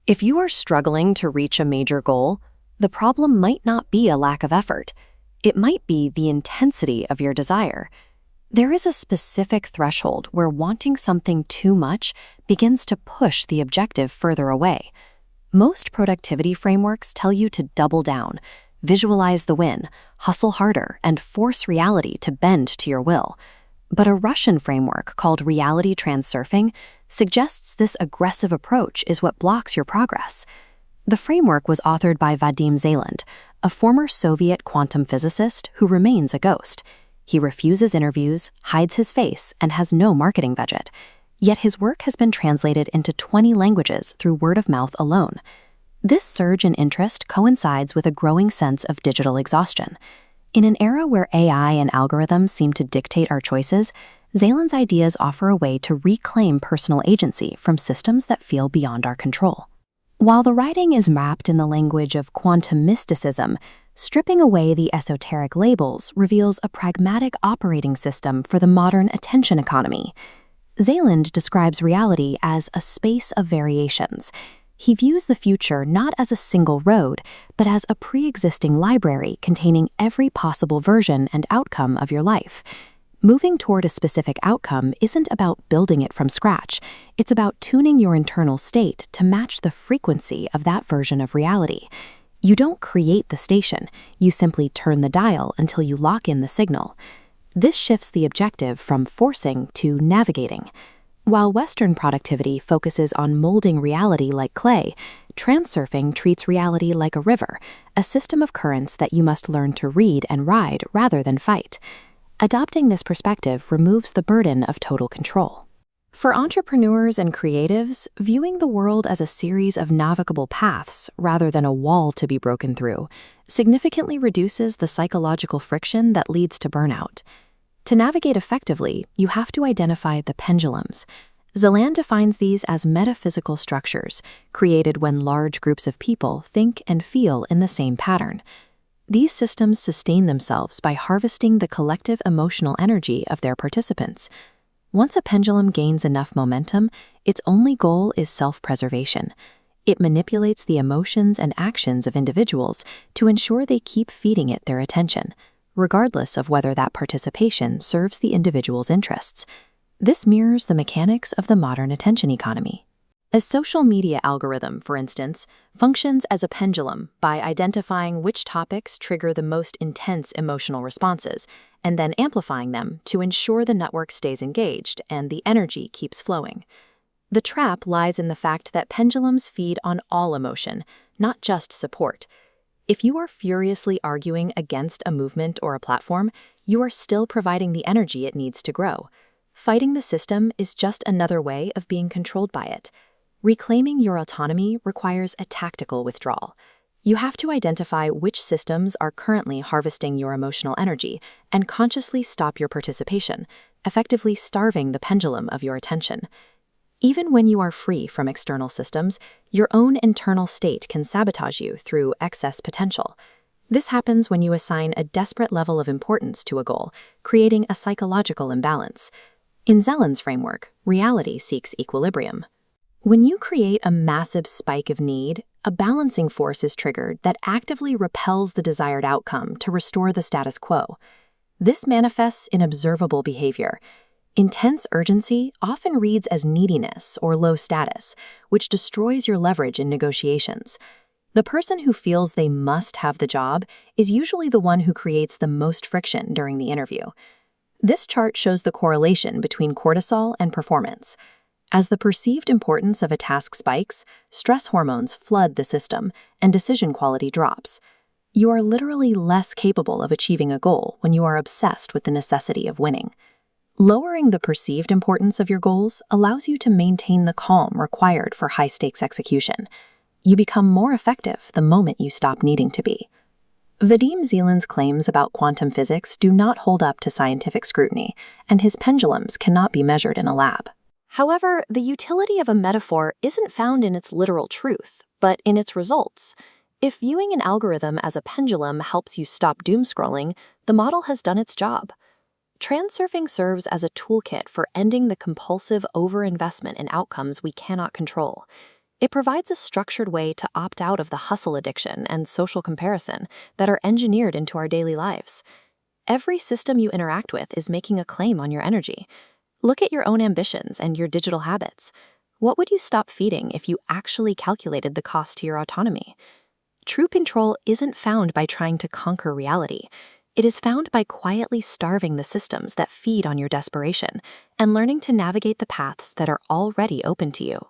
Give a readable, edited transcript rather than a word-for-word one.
If you are struggling to reach a major goal, the problem might not be a lack of effort. It might be the intensity of your desire. There is a specific threshold where wanting something too much begins to push the objective further away. Most productivity frameworks tell you to double down, visualize the win, hustle harder, and force reality to bend to your will. But a Russian framework called reality transurfing suggests this aggressive approach is what blocks your progress. The framework was authored by Vadim Zeland, a former Soviet quantum physicist who remains a ghost. He refuses interviews, hides his face, and has no marketing budget. Yet his work has been translated into 20 languages through word of mouth alone. This surge in interest coincides with a growing sense of digital exhaustion. In an era where AI and algorithms seem to dictate our choices, Zeland's ideas offer a way to reclaim personal agency from systems that feel beyond our control. While the writing is mapped in the language of quantum mysticism, stripping away the esoteric labels reveals a pragmatic operating system for the modern attention economy. Zeland describes reality as a space of variations. He views the future not as a single road, but as a pre-existing library containing every possible version and outcome of your life. Moving toward a specific outcome isn't about building it from scratch. It's about tuning your internal state to match the frequency of that version of reality. You don't create the station, you simply turn the dial until you lock in the signal. This shifts the objective from forcing to navigating. While Western productivity focuses on molding reality like clay, transurfing treats reality like a river, a system of currents that you must learn to read and ride rather than fight. Adopting this perspective removes the burden of total control. For entrepreneurs and creatives, viewing the world as a series of navigable paths rather than a wall to be broken through significantly reduces the psychological friction that leads to burnout. To navigate effectively, you have to identify the pendulums. Zeland defines these as metaphysical structures created when large groups of people think and feel in the same pattern. These systems sustain themselves by harvesting the collective emotional energy of their participants. Once a pendulum gains enough momentum, its only goal is self-preservation. It manipulates the emotions and actions of individuals to ensure they keep feeding it their attention, regardless of whether that participation serves the individual's interests. This mirrors the mechanics of the modern attention economy. A social media algorithm, for instance, functions as a pendulum by identifying which topics trigger the most intense emotional responses and then amplifying them to ensure the network stays engaged and the energy keeps flowing. The trap lies in the fact that pendulums feed on all emotion, not just support. If you are furiously arguing against a movement or a platform, you are still providing the energy it needs to grow. Fighting the system is just another way of being controlled by it. Reclaiming your autonomy requires a tactical withdrawal. You have to identify which systems are currently harvesting your emotional energy and consciously stop your participation, effectively starving the pendulum of your attention. Even when you are free from external systems, your own internal state can sabotage you through excess potential. This happens when you assign a desperate level of importance to a goal, creating a psychological imbalance. In Zeland's framework, reality seeks equilibrium. When you create a massive spike of need, a balancing force is triggered that actively repels the desired outcome to restore the status quo. This manifests in observable behavior. Intense urgency often reads as neediness or low status, which destroys your leverage in negotiations. The person who feels they must have the job is usually the one who creates the most friction during the interview. This chart shows the correlation between cortisol and performance. As the perceived importance of a task spikes, stress hormones flood the system and decision quality drops. You are literally less capable of achieving a goal when you are obsessed with the necessity of winning. Lowering the perceived importance of your goals allows you to maintain the calm required for high-stakes execution. You become more effective the moment you stop needing to be. Vadim Zeland's claims about quantum physics do not hold up to scientific scrutiny, and his pendulums cannot be measured in a lab. However, the utility of a metaphor isn't found in its literal truth, but in its results. If viewing an algorithm as a pendulum helps you stop doom scrolling, the model has done its job. Transurfing serves as a toolkit for ending the compulsive overinvestment in outcomes we cannot control. It provides a structured way to opt out of the hustle addiction and social comparison that are engineered into our daily lives. Every system you interact with is making a claim on your energy. Look at your own ambitions and your digital habits. What would you stop feeding if you actually calculated the cost to your autonomy? True control isn't found by trying to conquer reality. It is found by quietly starving the systems that feed on your desperation and learning to navigate the paths that are already open to you.